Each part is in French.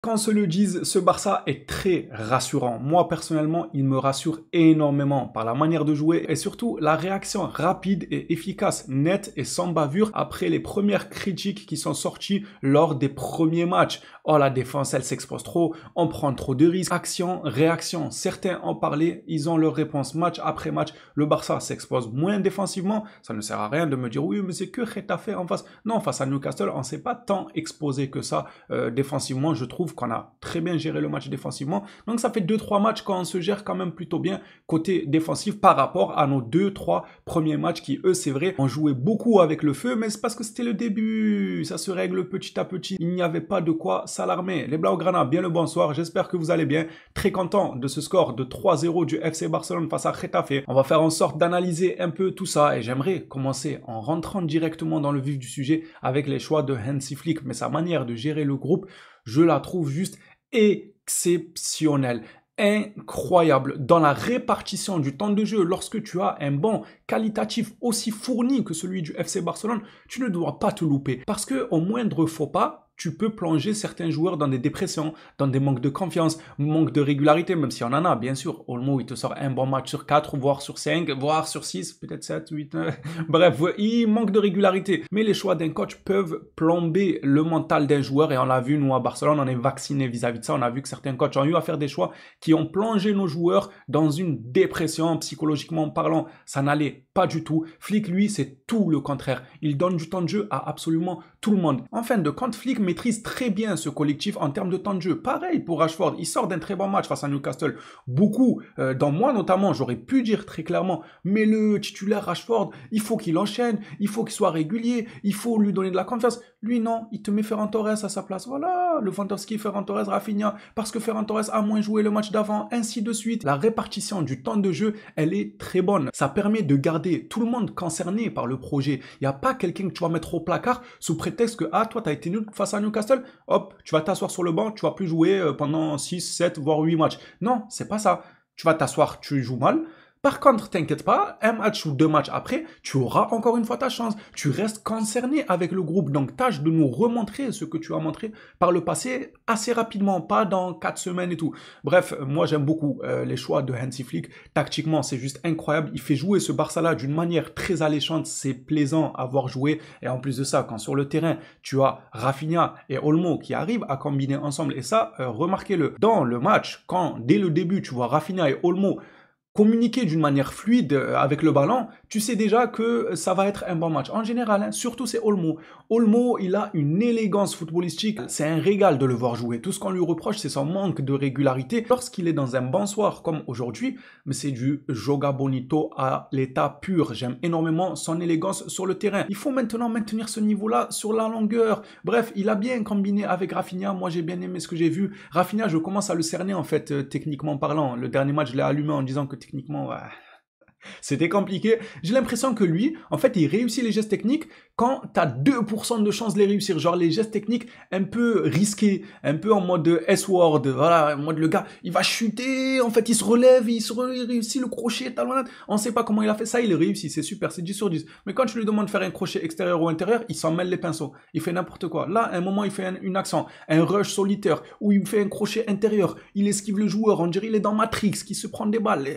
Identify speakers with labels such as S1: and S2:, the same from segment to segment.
S1: Qu'on se le dise, ce Barça est très rassurant. Moi, personnellement, il me rassure énormément par la manière de jouer et surtout la réaction rapide et efficace, nette et sans bavure après les premières critiques qui sont sorties lors des premiers matchs. Oh, la défense, elle s'expose trop, on prend trop de risques. Action, réaction. Certains en parlaient, ils ont leur réponse match après match. Le Barça s'expose moins défensivement. Ça ne sert à rien de me dire oui, mais c'est que Getafe en face. Non, face à Newcastle, on ne s'est pas tant exposé que ça défensivement, je trouve qu'on a très bien géré le match défensivement. Donc ça fait 2-3 matchs quand on se gère quand même plutôt bien côté défensif par rapport à nos 2-3 premiers matchs qui, eux, c'est vrai, ont joué beaucoup avec le feu, mais c'est parce que c'était le début. Ça se règle petit à petit. Il n'y avait pas de quoi s'alarmer. Les Blaugrana, bien le bonsoir. J'espère que vous allez bien. Très content de ce score de 3-0 du FC Barcelone face à Getafe. On va faire en sorte d'analyser un peu tout ça et j'aimerais commencer en rentrant directement dans le vif du sujet avec les choix de Hansi Flick, mais sa manière de gérer le groupe, je la trouve juste exceptionnelle, incroyable dans la répartition du temps de jeu. Lorsque tu as un banc qualitatif aussi fourni que celui du FC Barcelone, tu ne dois pas te louper parce que au moindre faux pas, tu peux plonger certains joueurs dans des dépressions, dans des manques de confiance, manque de régularité, même si on en a, bien sûr. Olmo, il te sort un bon match sur 4, voire sur 5, voire sur 6, peut-être 7, 8, 9. Bref, il manque de régularité. Mais les choix d'un coach peuvent plomber le mental d'un joueur et on l'a vu, nous, à Barcelone, on est vaccinés vis-à-vis de ça. On a vu que certains coachs ont eu à faire des choix qui ont plongé nos joueurs dans une dépression, psychologiquement parlant. Ça n'allait pas du tout. Flick, lui, c'est tout le contraire. Il donne du temps de jeu à absolument tout le monde. En fin de compte, Flick maîtrise très bien ce collectif en termes de temps de jeu. Pareil pour Rashford, il sort d'un très bon match face à Newcastle. Beaucoup, dans moi notamment, j'aurais pu dire très clairement, mais le titulaire Rashford, il faut qu'il enchaîne, il faut qu'il soit régulier, il faut lui donner de la confiance. Lui, non, il te met Ferran Torres à sa place. Voilà, Lewandowski, Ferran Torres, Rafinha, parce que Ferran Torres a moins joué le match d'avant, ainsi de suite. La répartition du temps de jeu, elle est très bonne. Ça permet de garder tout le monde concerné par le projet. Il n'y a pas quelqu'un que tu vas mettre au placard sous prétexte que, ah, toi, tu as été nul face à Newcastle, hop, tu vas t'asseoir sur le banc, tu vas plus jouer pendant 6, 7, voire 8 matchs. Non, c'est pas ça. Tu vas t'asseoir, tu joues mal. Par contre, t'inquiète pas, un match ou 2 matchs après, tu auras encore une fois ta chance. Tu restes concerné avec le groupe. Donc, tâche de nous remontrer ce que tu as montré par le passé assez rapidement, pas dans 4 semaines et tout. Bref, moi, j'aime beaucoup les choix de Hansi Flick. Tactiquement, c'est juste incroyable. Il fait jouer ce Barça-là d'une manière très alléchante. C'est plaisant à voir jouer. Et en plus de ça, quand sur le terrain, tu as Rafinha et Olmo qui arrivent à combiner ensemble. Et ça, remarquez-le. Dans le match, quand dès le début, tu vois Rafinha et Olmo communiquer d'une manière fluide avec le ballon, tu sais déjà que ça va être un bon match. En général, hein, surtout c'est Olmo. Olmo, il a une élégance footballistique. C'est un régal de le voir jouer. Tout ce qu'on lui reproche, c'est son manque de régularité. Lorsqu'il est dans un bon soir comme aujourd'hui, mais c'est du joga bonito à l'état pur. J'aime énormément son élégance sur le terrain. Il faut maintenant maintenir ce niveau-là sur la longueur. Bref, il a bien combiné avec Rafinha. Moi, j'ai bien aimé ce que j'ai vu. Rafinha, je commence à le cerner en fait, techniquement parlant. Le dernier match, je l'ai allumé en disant que techniquement, ouais, c'était compliqué. J'ai l'impression que lui, en fait, il réussit les gestes techniques quand tu as 2% de chance de les réussir. Genre les gestes techniques un peu risqués, un peu en mode S-word. Voilà, en mode le gars, il va chuter, en fait, il se relève, il réussit le crochet, talonnade. On sait pas comment il a fait ça, il réussit, c'est super, c'est 10 sur 10. Mais quand tu lui demandes de faire un crochet extérieur ou intérieur, il s'en mêle les pinceaux. Il fait n'importe quoi. Là, à un moment, il fait une action, un rush solitaire, où il fait un crochet intérieur. Il esquive le joueur, on dirait il est dans Matrix, qui se prend des balles.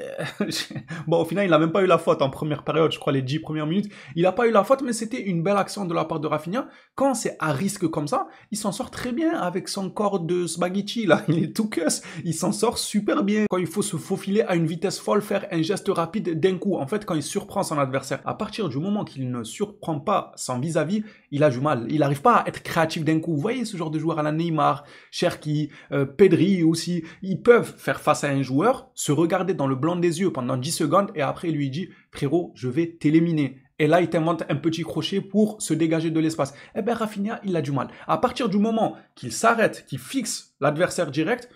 S1: Bon, au final, il n'a même pas eu la faute en première période, je crois les 10 premières minutes. Il n'a pas eu la faute, mais c'était une belle action de la part de Rafinha. Quand c'est à risque comme ça, il s'en sort très bien avec son corps de spaghetti, là. Il est tout cuss. Il s'en sort super bien. Quand il faut se faufiler à une vitesse folle, faire un geste rapide d'un coup. En fait, quand il surprend son adversaire, à partir du moment qu'il ne surprend pas son vis-à-vis, il a du mal. Il n'arrive pas à être créatif d'un coup. Vous voyez ce genre de joueur à la Neymar, Cherki, Pedri aussi. Ils peuvent faire face à un joueur, se regarder dans le blanc des yeux pendant 10 secondes et après il lui dit « Frérot, je vais t'éliminer ». Et là, il t'invente un petit crochet pour se dégager de l'espace. Eh bien, Rafinha, il a du mal. À partir du moment qu'il s'arrête, qu'il fixe l'adversaire direct,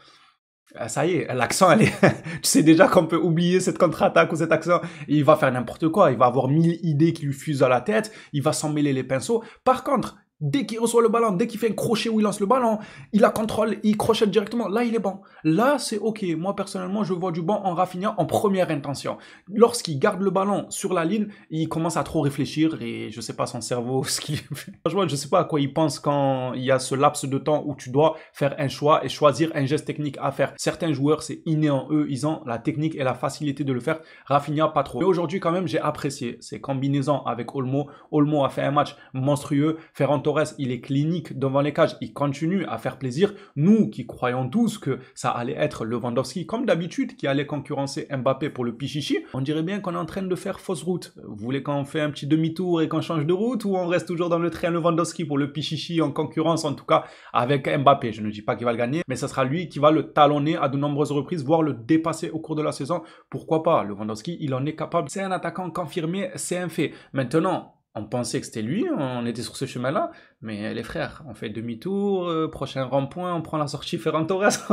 S1: ça y est, l'accent, elle est... tu sais déjà qu'on peut oublier cette contre-attaque ou cet accent. Il va faire n'importe quoi. Il va avoir 1000 idées qui lui fusent à la tête. Il va s'en mêler les pinceaux. Par contre, Dès qu'il reçoit le ballon, dès qu'il fait un crochet où il lance le ballon, il la contrôle, il crochette directement. Là, il est bon. Là, c'est OK. Moi, personnellement, je vois du bon en Rafinha en première intention. Lorsqu'il garde le ballon sur la ligne, il commence à trop réfléchir et je sais pas son cerveau, ce qu'il fait. Franchement, je sais pas à quoi il pense quand il y a ce laps de temps où tu dois faire un choix et choisir un geste technique à faire. Certains joueurs, c'est inné en eux. Ils ont la technique et la facilité de le faire. Rafinha, pas trop. Mais aujourd'hui, quand même, j'ai apprécié ces combinaisons avec Olmo. Olmo a fait un match monstrueux. Ferran Torres, il est clinique devant les cages, il continue à faire plaisir. Nous qui croyons tous que ça allait être Lewandowski, comme d'habitude, qui allait concurrencer Mbappé pour le pichichi, on dirait bien qu'on est en train de faire fausse route. Vous voulez qu'on fait un petit demi-tour et qu'on change de route, ou on reste toujours dans le train Lewandowski pour le pichichi en concurrence, en tout cas avec Mbappé? Je ne dis pas qu'il va le gagner, mais ce sera lui qui va le talonner à de nombreuses reprises, voire le dépasser au cours de la saison. Pourquoi pas? Lewandowski, il en est capable. C'est un attaquant confirmé, c'est un fait. Maintenant, on pensait que c'était lui, on était sur ce chemin-là, mais les frères, on fait demi-tour, prochain rond-point, on prend la sortie Ferran Torres.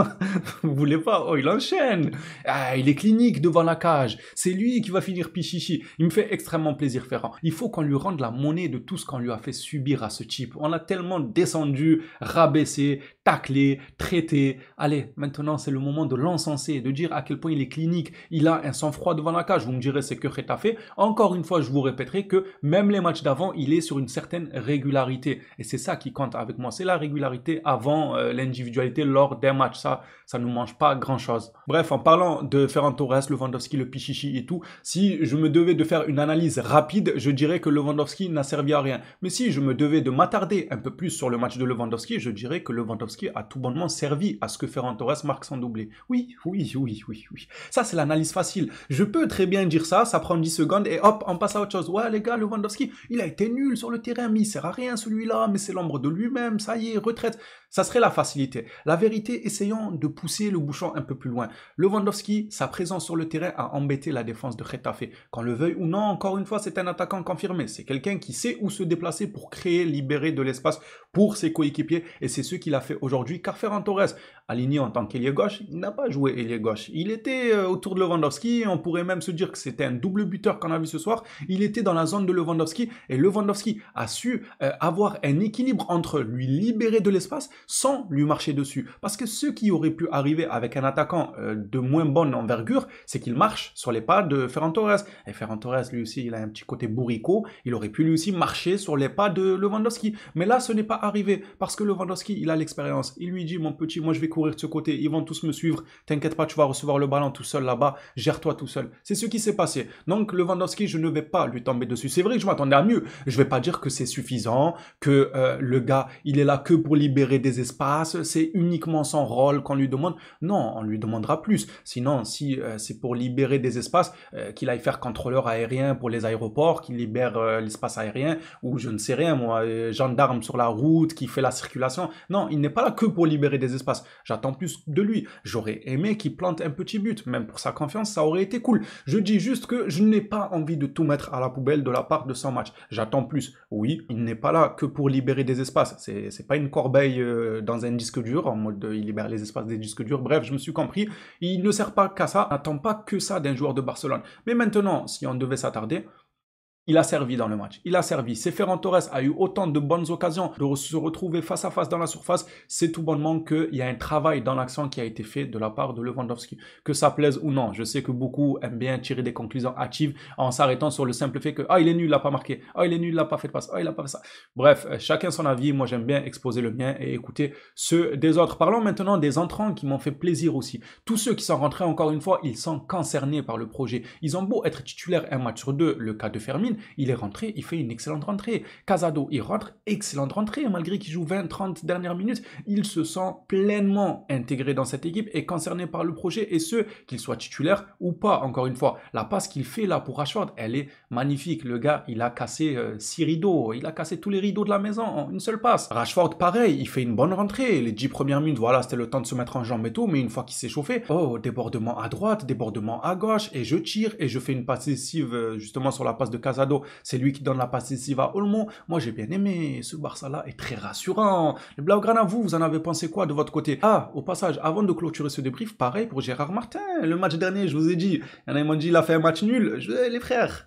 S1: Vous voulez pas? Oh, il enchaîne. Ah, il est clinique devant la cage. C'est lui qui va finir pichichi. Il me fait extrêmement plaisir, Ferran. Il faut qu'on lui rende la monnaie de tout ce qu'on lui a fait subir à ce type. On l'a tellement descendu, rabaissé, taclé, traité. Allez, maintenant, c'est le moment de l'encenser, de dire à quel point il est clinique. Il a un sang-froid devant la cage. Vous me direz, c'est que Getafe. Encore une fois, je vous répéterai que même les matchs d'avant, il est sur une certaine régularité. Et c'est ça qui compte avec moi. C'est la régularité avant l'individualité lors d'un match. Ça ne nous mange pas grand-chose. Bref, en parlant de Ferran Torres, Lewandowski, le pichichi et tout, si je me devais de faire une analyse rapide, je dirais que Lewandowski n'a servi à rien. Mais si je me devais de m'attarder un peu plus sur le match de Lewandowski, je dirais que Lewandowski a tout bonnement servi à ce que Ferran Torres marque son doublé. Oui. Ça, c'est l'analyse facile. Je peux très bien dire ça, ça prend 10 secondes et hop, on passe à autre chose. Ouais, les gars, Lewandowski, il a été nul sur le terrain, mais il sert à rien celui-là, mais c'est l'ombre de lui-même, ça y est, retraite. Ça serait la facilité. La vérité, essayons de pousser le bouchon un peu plus loin. Lewandowski, sa présence sur le terrain a embêté la défense de Getafe. Qu'on le veuille ou non, encore une fois, c'est un attaquant confirmé. C'est quelqu'un qui sait où se déplacer pour créer, libérer de l'espace pour ses coéquipiers. Et c'est ce qu'il a fait aujourd'hui, car Ferran Torres, aligné en tant qu'ailier gauche, il n'a pas joué ailier gauche. Il était autour de Lewandowski, on pourrait même se dire que c'était un double buteur qu'on a vu ce soir. Il était dans la zone de Lewandowski et Lewandowski a su avoir un équilibre entre lui libérer de l'espace sans lui marcher dessus. Parce que ce qui aurait pu arriver avec un attaquant de moins bonne envergure, c'est qu'il marche sur les pas de Ferran Torres. Et Ferran Torres, lui aussi, il a un petit côté bourricot. Il aurait pu lui aussi marcher sur les pas de Lewandowski. Mais là, ce n'est pas arrivé parce que Lewandowski, il a l'expérience. Il lui dit, mon petit, moi je vais courir de ce côté, ils vont tous me suivre. T'inquiète pas, tu vas recevoir le ballon tout seul là-bas. Gère-toi tout seul. C'est ce qui s'est passé. Donc Lewandowski, je ne vais pas lui tomber dessus. C'est vrai que je m'attendais à mieux. Je vais pas dire que c'est suffisant, que le gars, il est là que pour libérer des espaces, c'est uniquement son rôle qu'on lui demande. Non, on lui demandera plus. Sinon, si c'est pour libérer des espaces, qu'il aille faire contrôleur aérien pour les aéroports, qu'il libère l'espace aérien, ou je ne sais rien, moi, gendarme sur la route, qui fait la circulation. Non, il n'est pas là que pour libérer des espaces. J'attends plus de lui. J'aurais aimé qu'il plante un petit but, même pour sa confiance, ça aurait été cool. Je dis juste que je n'ai pas envie de tout mettre à la poubelle de la part de son match. J'attends plus. Oui, il n'est pas là que pour libérer des espaces. C'est pas une corbeille dans un disque dur, en mode il libère les espaces des disques durs. Bref, je me suis compris. Il ne sert pas qu'à ça. N'attends pas que ça d'un joueur de Barcelone. Mais maintenant, si on devait s'attarder, il a servi dans le match. Il a servi. Si Ferran Torres a eu autant de bonnes occasions de se retrouver face à face dans la surface, c'est tout bonnement qu'il y a un travail dans l'action qui a été fait de la part de Lewandowski. Que ça plaise ou non. Je sais que beaucoup aiment bien tirer des conclusions hâtives en s'arrêtant sur le simple fait que « Ah, il est nul, il n'a pas marqué. Ah, il est nul, il n'a pas fait de passe. Ah, il n'a pas fait ça. » Bref, chacun son avis. Moi, j'aime bien exposer le mien et écouter ceux des autres. Parlons maintenant des entrants qui m'ont fait plaisir aussi. Tous ceux qui sont rentrés, encore une fois, ils sont concernés par le projet. Ils ont beau être titulaires un match sur deux, le cas de Fermin, il est rentré, il fait une excellente rentrée. Casado, il rentre, excellente rentrée, malgré qu'il joue 20-30 dernières minutes, il se sent pleinement intégré dans cette équipe et concerné par le projet, et ce, qu'il soit titulaire ou pas, encore une fois. La passe qu'il fait là pour Rashford, elle est magnifique. Le gars, il a cassé 6 rideaux, il a cassé tous les rideaux de la maison en une seule passe. Rashford, pareil, il fait une bonne rentrée. Les 10 premières minutes, voilà, c'était le temps de se mettre en jambes et tout, mais une fois qu'il s'est chauffé, oh, débordement à droite, débordement à gauche, et je tire, et je fais une passe décisive justement sur la passe de Casado. C'est lui qui donne la passe décisive à Olmo. Moi, j'ai bien aimé. Ce Barça-là est très rassurant. Les Blaugrana, vous en avez pensé quoi de votre côté? Ah, au passage, avant de clôturer ce débrief, pareil pour Gérard Martin. Le match dernier, je vous ai dit, il y en a qui m'ont dit, il a fait un match nul. Les frères,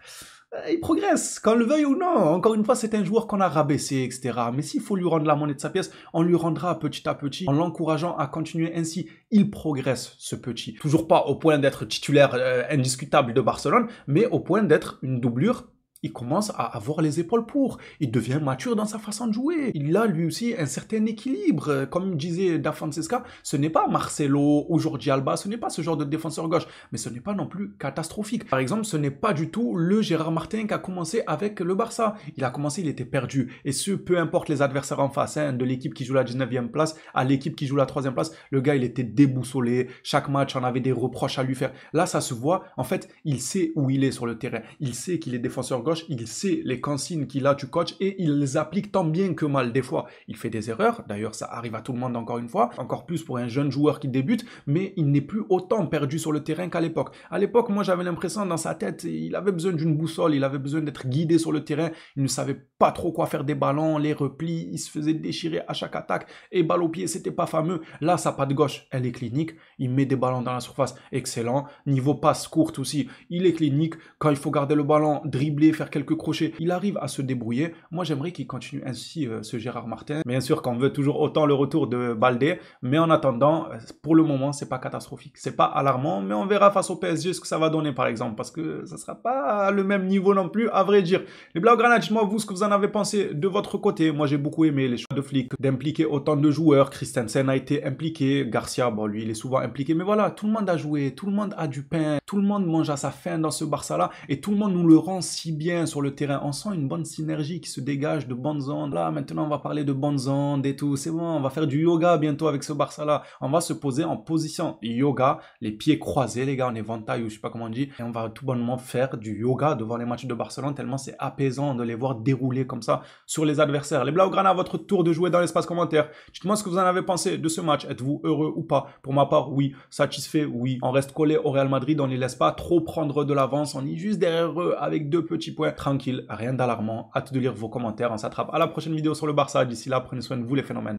S1: il progresse, qu'on le veuille ou non. Encore une fois, c'est un joueur qu'on a rabaissé, etc. Mais s'il faut lui rendre la monnaie de sa pièce, on lui rendra petit à petit en l'encourageant à continuer ainsi. Il progresse, ce petit. Toujours pas au point d'être titulaire indiscutable de Barcelone, mais au point d'être une doublure. Il commence à avoir les épaules pour. Il devient mature dans sa façon de jouer. Il a lui aussi un certain équilibre. Comme disait Da Fonseca, ce n'est pas Marcelo ou Jordi Alba, ce n'est pas ce genre de défenseur gauche, mais ce n'est pas non plus catastrophique. Par exemple, ce n'est pas du tout le Gérard Martin qui a commencé avec le Barça. Il a commencé, il était perdu. Et ce, peu importe les adversaires en face, hein, de l'équipe qui joue la 19e place à l'équipe qui joue la 3e place, le gars, il était déboussolé. Chaque match, on avait des reproches à lui faire. Là, ça se voit. En fait, il sait où il est sur le terrain. Il sait qu'il est défenseur gauche, il sait les consignes qu'il a du coach et il les applique tant bien que mal. Des fois, il fait des erreurs. D'ailleurs, ça arrive à tout le monde encore une fois. Encore plus pour un jeune joueur qui débute, mais il n'est plus autant perdu sur le terrain qu'à l'époque. À l'époque, moi, j'avais l'impression dans sa tête, il avait besoin d'une boussole, il avait besoin d'être guidé sur le terrain. Il ne savait pas trop quoi faire des ballons, les replis, il se faisait déchirer à chaque attaque et balle au pied, c'était pas fameux. Là, sa patte gauche, elle est clinique. Il met des ballons dans la surface, excellent. Niveau passe courte aussi, il est clinique. Quand il faut garder le ballon, dribbler, faire quelques crochets, il arrive à se débrouiller. Moi, j'aimerais qu'il continue ainsi, ce Gérard Martin. Bien sûr qu'on veut toujours autant le retour de Baldé, mais en attendant, pour le moment, c'est pas catastrophique. C'est pas alarmant, mais on verra face au PSG ce que ça va donner, par exemple, parce que ça sera pas le même niveau non plus, à vrai dire. Les Blaugrana, dites-moi vous ce que vous en avez pensé de votre côté. Moi, j'ai beaucoup aimé les choix de Flick, d'impliquer autant de joueurs. Christensen a été impliqué, Garcia, bon, lui, il est souvent impliqué, mais voilà, tout le monde a joué, tout le monde a du pain, tout le monde mange à sa faim dans ce Barça-là, et tout le monde nous le rend si bien sur le terrain. On sent une bonne synergie qui se dégage de bonnes ondes. Là, maintenant, on va parler de bonnes ondes et tout. C'est bon, on va faire du yoga bientôt avec ce Barça-là. On va se poser en position yoga, les pieds croisés, les gars, en éventail ou je sais pas comment on dit. Et on va tout bonnement faire du yoga devant les matchs de Barcelone, tellement c'est apaisant de les voir dérouler comme ça sur les adversaires. Les Blaugrana, à votre tour de jouer dans l'espace commentaire. Dites-moi ce que vous en avez pensé de ce match. Êtes-vous heureux ou pas? Pour ma part, oui. Satisfait, oui. On reste collé au Real Madrid, on ne les laisse pas trop prendre de l'avance. On est juste derrière eux avec 2 petits points. Tranquille, rien d'alarmant. Hâte de lire vos commentaires. On s'attrape à la prochaine vidéo sur le Barça. D'ici là, prenez soin de vous les phénomènes.